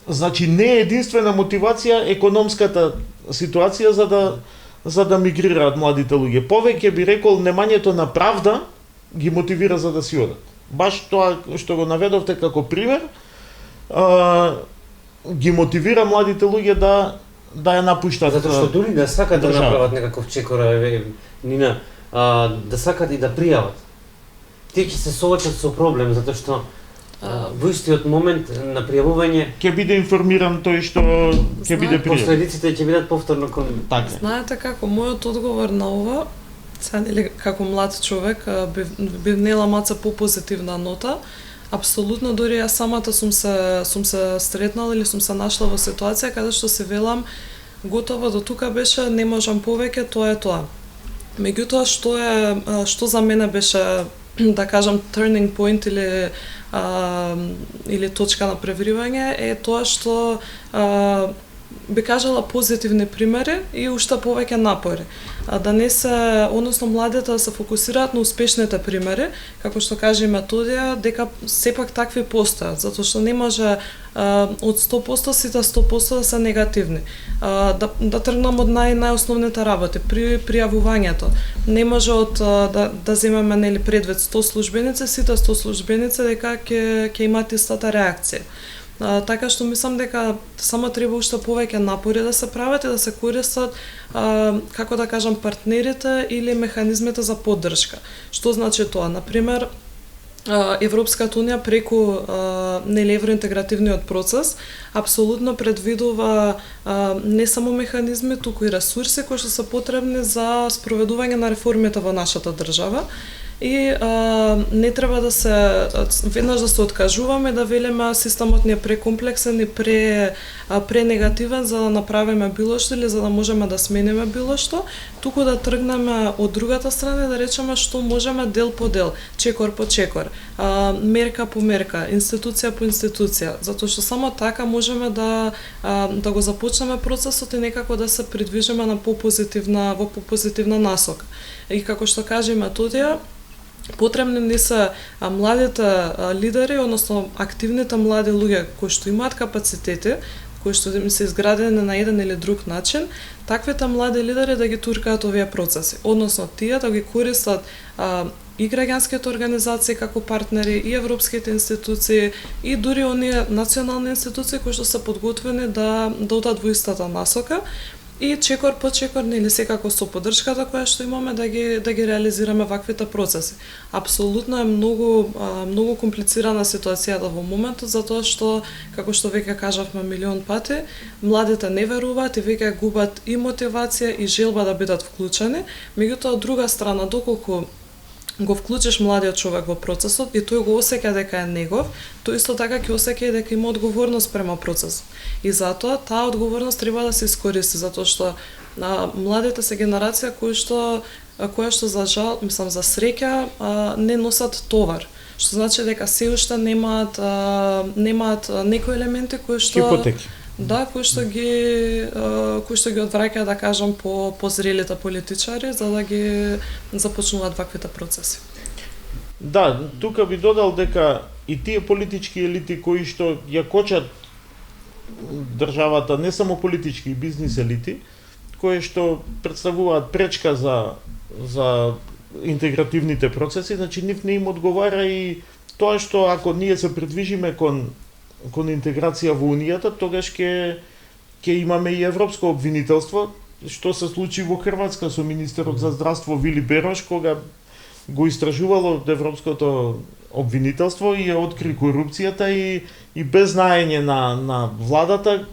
значи не е единствена мотивација економската ситуација за да мигрираат младите луѓе. Повеќе би рекол немањето на правда ги мотивира за да си одат. Баш тоа што го наведовте како пример, ги мотивира младите луѓе да ја напуштат. Затоа што дури да сакат да направат некаков чекор, Нина, да сакат и да пријават, тие ќе се соочат со проблем, затоа што во истиот момент на пријавување ќе биде информиран тој што ќе биде пријавен. Последиците ќе бидат повторно кон така. Знаете како мојот одговор на ова, или како млад човек, би внела маца попозитивна нота. Апсолутно, дури јас самата сум се сретнала или сум се нашла во ситуација каде што се велам готово до тука беше, не можам повеќе, тоа е тоа. Меѓутоа што за мене беше, да кажам, turning point или точка на превривање е тоа што би кажала позитивни примери и уште повеќе напори. Да не се, односно младите да се фокусираат на успешните примери, како што каже Методија, дека сепак такви постојат, затоа што не може од 100% сите 100% да се негативни. Да тргнам од најосновните работи при пријавувањето. Не може да земеме нели предвид 100 службеници, сите 100 службеници дека ќе имаат истата реакција. Така што мислам дека само треба уште повеќе напори да се прават и да се користат, како да кажам, партнерите или механизмите за поддршка. Што значи тоа? Например, Европската унија преку евроинтегративниот процес апсолутно предвидува не само механизми, туку и ресурси кои што се потребни за спроведување на реформите во нашата држава. И не треба да се веднаш да се откажуваме, да велиме системот ни е прекомплексен и пренегативен за да направиме било што или за да можеме да смениме било што, туку да тргнеме од другата страна и да речеме што можеме дел по дел, чекор по чекор, мерка по мерка, институција по институција, затоа што само така можеме да го започнеме процесот и некако да се придвижиме во попозитивна насока. И како што каже Методија, потребни ни се младите лидери, односно активните млади луѓе кои што имаат капацитети, кои што им се изградени на еден или друг начин, таквите млади лидери да ги туркаат овие процеси. Односно, тие да ги користат и граѓанските организации како партнери, и европските институции, и дури оние национални институции кои што се подготвени да одат во истата насока, и чекор по чекор, нели секако со поддршката која што имаме да ги реализираме ваквите процеси. Апсолутно е многу комплицирана ситуацијата во моментот, затоа што, како што веќе кажавме милион пати, младите не веруваат и веќе губат и мотивација и желба да бидат вклучени. Меѓутоа, од друга страна, доколку го вклучиш младиот човек во процесот и тој го осеќа дека е негов, тој исто така ќе осеќа и дека има одговорност према процесот. И затоа таа одговорност треба да се искористи, затоа што младите се генерација која што за жал, за среќа не носат товар. Што значи дека се уште немаат некои елементи кои што хипотеки. Да, кои што ги одвраќаат, да кажам, по зрелите политичари за да ги започнуваат ваквите процеси. Да, тука би додал дека и тие политички елити кои што ја кочат државата, не само политички и бизнис елити, кои што представуваат пречка за интегративните процеси, значи нив не им одговара и тоа што ако ние се придвижиме кон интеграција во Унијата, тогаш ќе имаме и европско обвинителство, што се случи во Хрватска со министерот за здравство Вили Берош, кога го истражувало европското обвинителство и ја откри корупцијата и без знаење на владата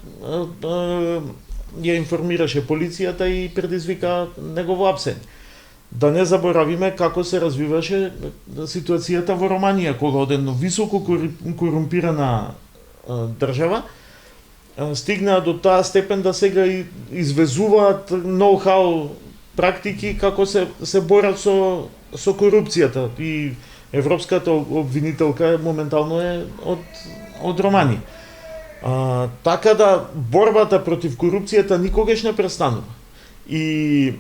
ја информираше полицијата и предизвика негово апсење. Да не заборавиме како се развиваше ситуацијата во Романија, кога од една високо корумпирана држава стигнаа до таа степен да сега извезуваат ноу-хау практики како се борат со корупцијата и европската обвинителка моментално е од Романија. Така да борбата против корупцијата никогаш не престанува. И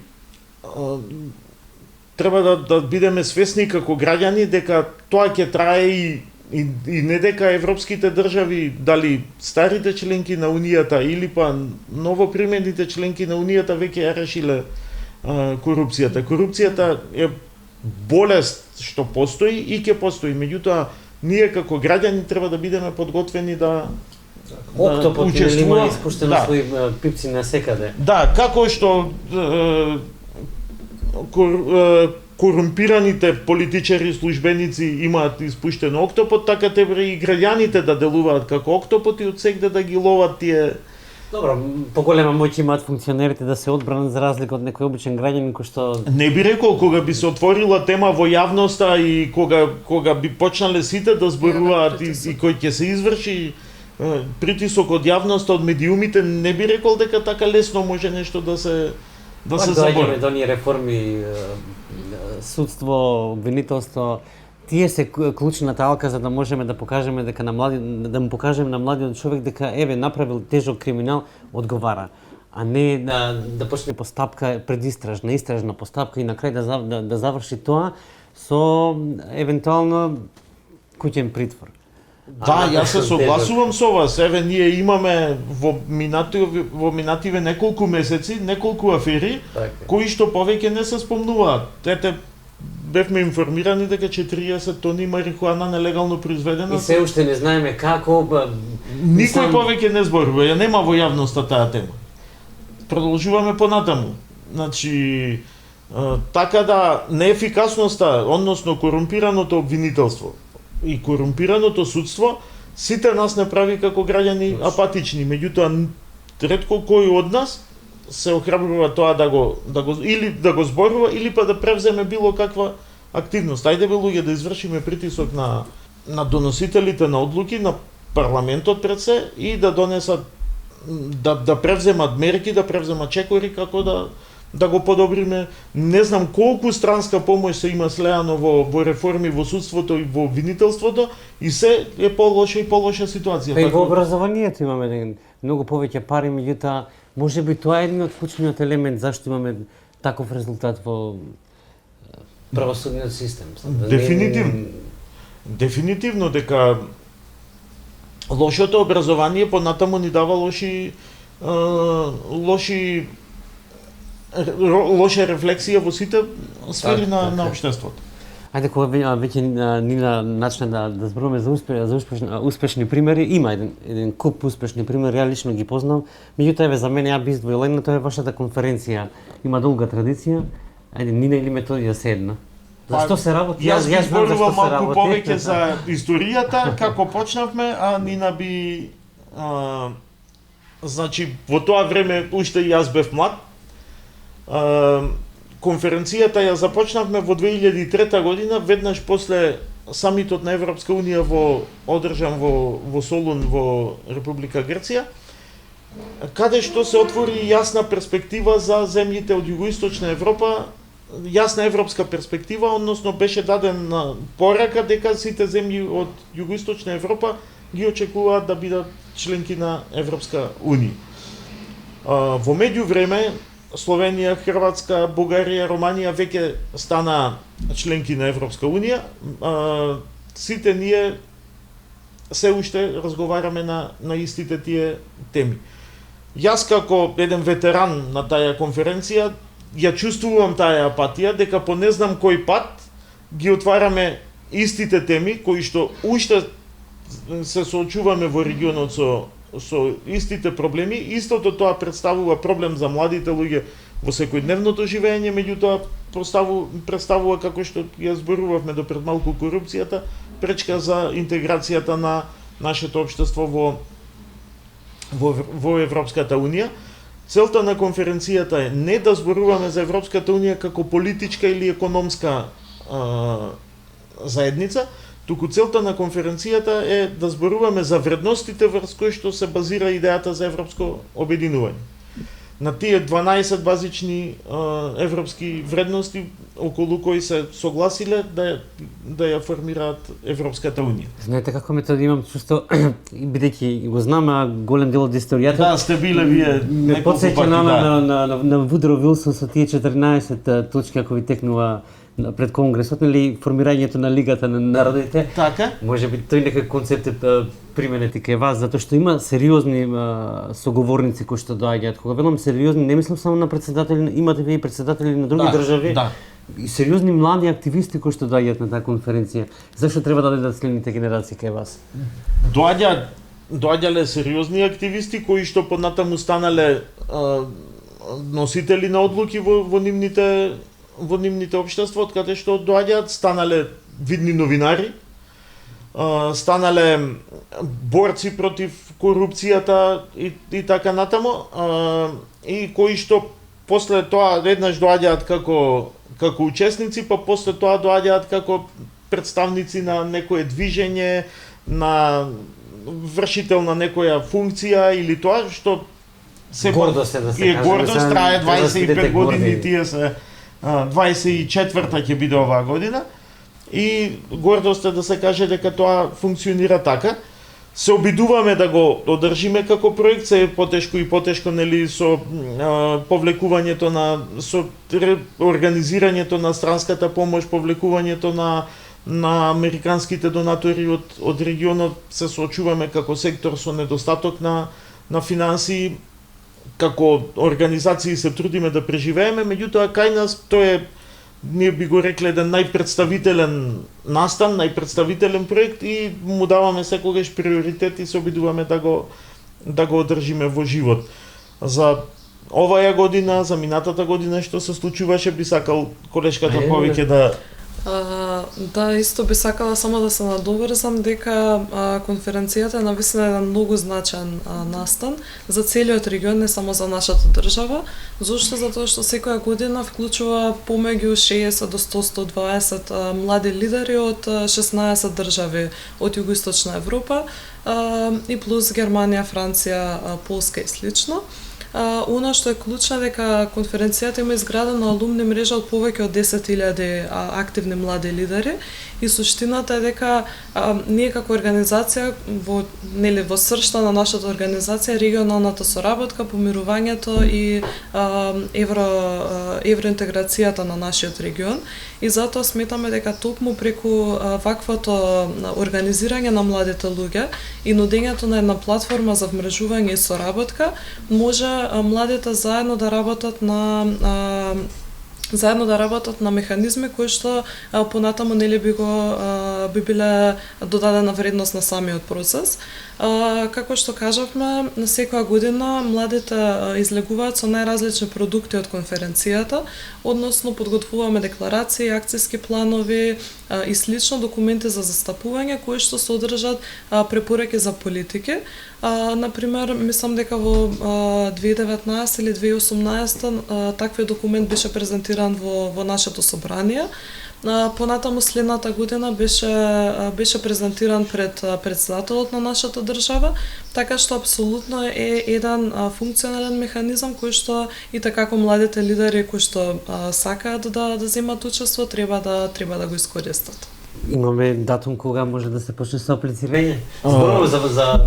треба да бидеме свесни како граѓани дека тоа ќе трае и не дека европските држави, дали старите членки на Унијата или па новопримените членки на Унијата веќе ја решиле корупцијата. Корупцијата е болест што постои и ќе постои, меѓутоа ние како граѓани треба да бидеме подготвени да Октопот или има учествува. испуштено своји пипци на секаде. Да, како што корумпираните политичари и службеници имаат испуштен октопот, така треба и граѓаните да делуваат како октопот и од сегде да ги ловат тие. Добро, поголема моќ имаат функционерите да се одбранат за разлика од некој обичен граѓанин кој што Не би рекол кога би се отворила тема во јавноста и кога би почнале сите да зборуваат и кој ќе се изврши притисок од јавноста, од медиумите, не би рекол дека така лесно може нешто да се забори. До оние реформи, судство, обвинителство, тие се клучната алка за да можеме да покажеме дека да му покажеме на младиот човек дека еве направил тежок криминал, одговара, а не да почне постапка предистражна, истражна постапка и на крај да заврши тоа со евентуално куќен притвор. Да, јас се согласувам со вас. Еве ние имаме во минативе неколку месеци, неколку афери кои што повеќе не се спомнуваат. Ете, бевме информирани дека 40 тони марихуана нелегално произведена. И се уште не знаеме како Никој повеќе не зборува, ја нема во јавноста таа тема. Продолжуваме понатаму. Значи, така да неефикасноста, односно корумпираното обвинителство и корумпираното судство, сите нас не прави како граѓани апатични, меѓутоа ретко кој од нас се охрабрува тоа или да го зборува или па да превземе било каква активност. Ајде бе луѓе да извршиме притисок на доносителите на одлуки, на парламентот пред се и да донесат да превземат мерки, да превземат чекори како да го подобриме. Не знам колку странска помош се има слеано во реформи во судството и во обвинителството и се е полоша и полоша ситуација. И во образованието имаме многу повеќе пари, меѓутоа можеби тоа е еден од клучниот елемент зашто имаме таков резултат во правосудниот систем. Дефинитивно дека лошото образование понатаму ни дава лоша рефлексија во сите сфери на општеството. Ајде кога веќе Нина начна да зборуваме за успешни примери, има еден куп успешни примери, ја лично ги познам. Меѓутоа еве за мене ја би издвоила тоа е вашата конференција. Има долга традиција. Ајде Нина или Методија се една. Зашто се работи? Јас би зборувам малку повеќе за историјата, како почнавме, а Нина би значи во тоа време уште јас бев млад. Конференцијата ја започнавме во 2003 година, веднаш после самитот на Европска Унија одржан во Солун во Република Грција, каде што се отвори јасна перспектива за земјите од југоисточна Европа, јасна европска перспектива, односно беше даден порака дека сите земји од југоисточна Европа ги очекуваат да бидат членки на Европска Унија. Во меѓувреме Словенија, Хрватска, Бугарија, Романија веќе стана членки на Европска Унија. Сите ние се уште разговараме на истите тие теми. Јас како еден ветеран на таа конференција ја чувствувам таа апатија дека по не знам кој пат ги отвараме истите теми кои што уште се соочуваме во регионот со истите проблеми. Истото тоа представува проблем за младите луѓе во секојдневното живење, меѓутоа представува како што ја зборувавме до пред малку корупцијата, пречка за интеграцијата на нашето општество во Европската Унија. Целта на конференцијата е не да зборуваме за Европската Унија како политичка или економска заедница, туку целта на конференцијата е да зборуваме за вредностите врз кои што се базира идејата за европско обединување. На тие 12 базични европски вредности околу кои се согласиле да ја формираат Европската Унија. Знаете како Методи имам чувство, бидејќи го знам голем дел од историјата. Да, сте биле вие ме потсеќа на Вудро Вилсон со тие 14 точки ако ви текнува пред Конгресот, нели формирањето на Лигата на народите. Така? Може би тој некој концепт е применет и кај вас, затоа што има сериозни соговорници кои што доаѓаат. Кога велам сериозни, не мислам само на председатели, имате вие и председатели на други држави. Да. И сериозни млади активисти кои што доаѓаат на таа конференција. Зашто треба да дојдат следните генерации кај вас? Доаѓале сериозни активисти кои што поднатаму станале носители на одлуки во нивните општества, од каде што доаѓаат, станале видни новинари, станале борци против корупцијата и така натаму, и кои што после тоа еднаш доаѓаат како учесници, па после тоа доаѓаат како представници на некое движење, на вршител на некоја функција или тоа што гордост е да се каже. Гордост трае 25 години, тие се 24-та ќе биде оваа година, и гордост е да се каже дека тоа функционира така. Се обидуваме да го одржиме како проект, се потешко и потешко, нели, со повлекувањето со организирањето на странската помош, повлекувањето на американските донатори од регионот, се соочуваме како сектор со недостаток на финансии. Како организации се трудиме да преживееме, меѓутоа кај нас тоа е, ние би го рекле, еден најпредставителен настан, најпредставителен проект, и му даваме секогаш приоритет и се обидуваме да го одржиме во живот. За оваа година, за минатата година што се случуваше, би сакал колешката повеќе да... Да, исто би сакала само да се надоврзам дека конференцијата е навистина еден многу значаен настан за целиот регион, не само за нашата држава. Зошто? Затоа што секоја година вклучува помеѓу 60 до 100-120 млади лидери од 16 држави од југоисточна Европа и плюс Германија, Франција, Полска и слично. Она што е клучно дека конференцијата има изградена алумни мрежа од повеќе од 10.000 активни млади лидери, и суштината е дека ние како организација во сршта на нашата организација регионалната соработка, помирувањето и евроинтеграцијата на нашиот регион, и затоа сметаме дека токму преку ваквото организирање на младите луѓе и нудењето на една платформа за вмрежување и соработка може младите заедно да работат на механизми кои што понатаму нели би биле додадена вредност на самиот процес. Како што кажавме, на секоја година младите излегуваат со најразлични продукти од конференцијата, односно подготвуваме декларации, акциски планови и слично документи за застапување кои што содржат препораки за политики. Например, мислам дека во 2019 или 2018 таквиот документ беше презентиран во нашето собрание. Понатаму следната година беше презентиран пред председателот на нашата држава, така што апсолутно е еден функционален механизам кој што и како младите лидери кои што сакаат да земат учество треба да го искористат. Имаме датум кога може да се почне со аплицирање? Зборувам за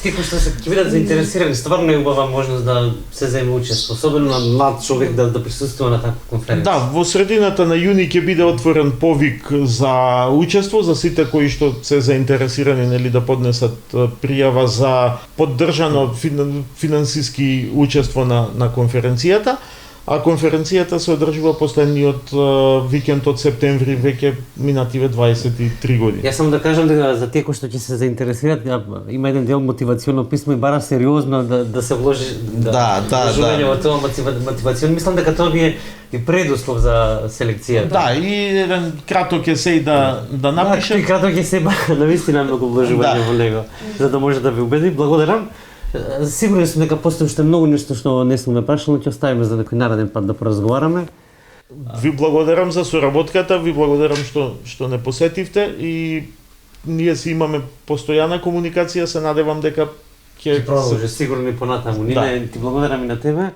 тие кои што ќе бидат заинтересирани, стварно е убава можност да се земе учество, особено на млад човек да присуствува на таква конференција. Да, во средината на јуни ќе биде отворен повик за учество за сите кои што се заинтересирани, нели, да поднесат пријава за поддржано финансиски учество на конференцијата. А конференцијата се одржува последниот викенд од септември, веќе минативе 23 години. Јас сам да кажам дека за тие кои што ќе се заинтересираат, има еден дел мотивационо писмо и бара сериозно да се вложи вложување во тоа мотивационо. Мислам дека тоа ви е и предуслов за селекцијата. Да, и еден краток есеј да напишам. И краток есеј, навистина многу вложување во него, за да може да ви убеди. Благодарам. Сигурен сум дека постои уште многу нешто што не сме прашали, но ќе оставиме за некој нареден пат да поразговараме. Ви благодарам за соработката, ви благодарам што не посетивте, и ние си имаме постојана комуникација, се надевам дека ќе продолжи сигурно и понатаму. Ти благодарам и на тебе.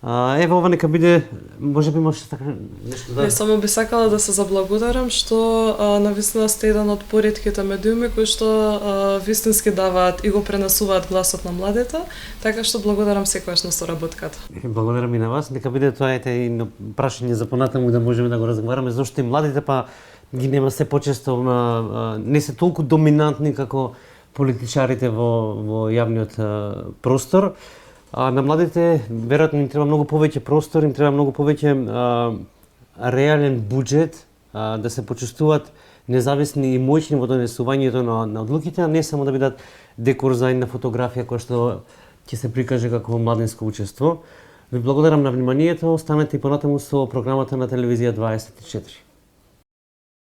Ево, ова нека биде, можеби може така нешто да... Не, само би сакала да се заблагодарам што навистина сте еден од поретките медиуми кои што вистински даваат и го пренесуваат гласот на младите, така што благодарам секогаш на соработката. Благодарам и на вас. Нека биде тоа и прашање за понатаму да можеме да го разговараме, зашто и младите па ги нема се почесто, не се толку доминантни како политичарите во јавниот простор. А на младите веројатно им треба многу повеќе простор, им треба многу повеќе реален буџет, да се почувствуваат независни и моćни во донесувањето на одлуките, а не само да бидат декор за една фотографија која што ќе се прикаже како младинско учество. Ви благодарам на вниманието, останете и понатаму со програмата на телевизија 24.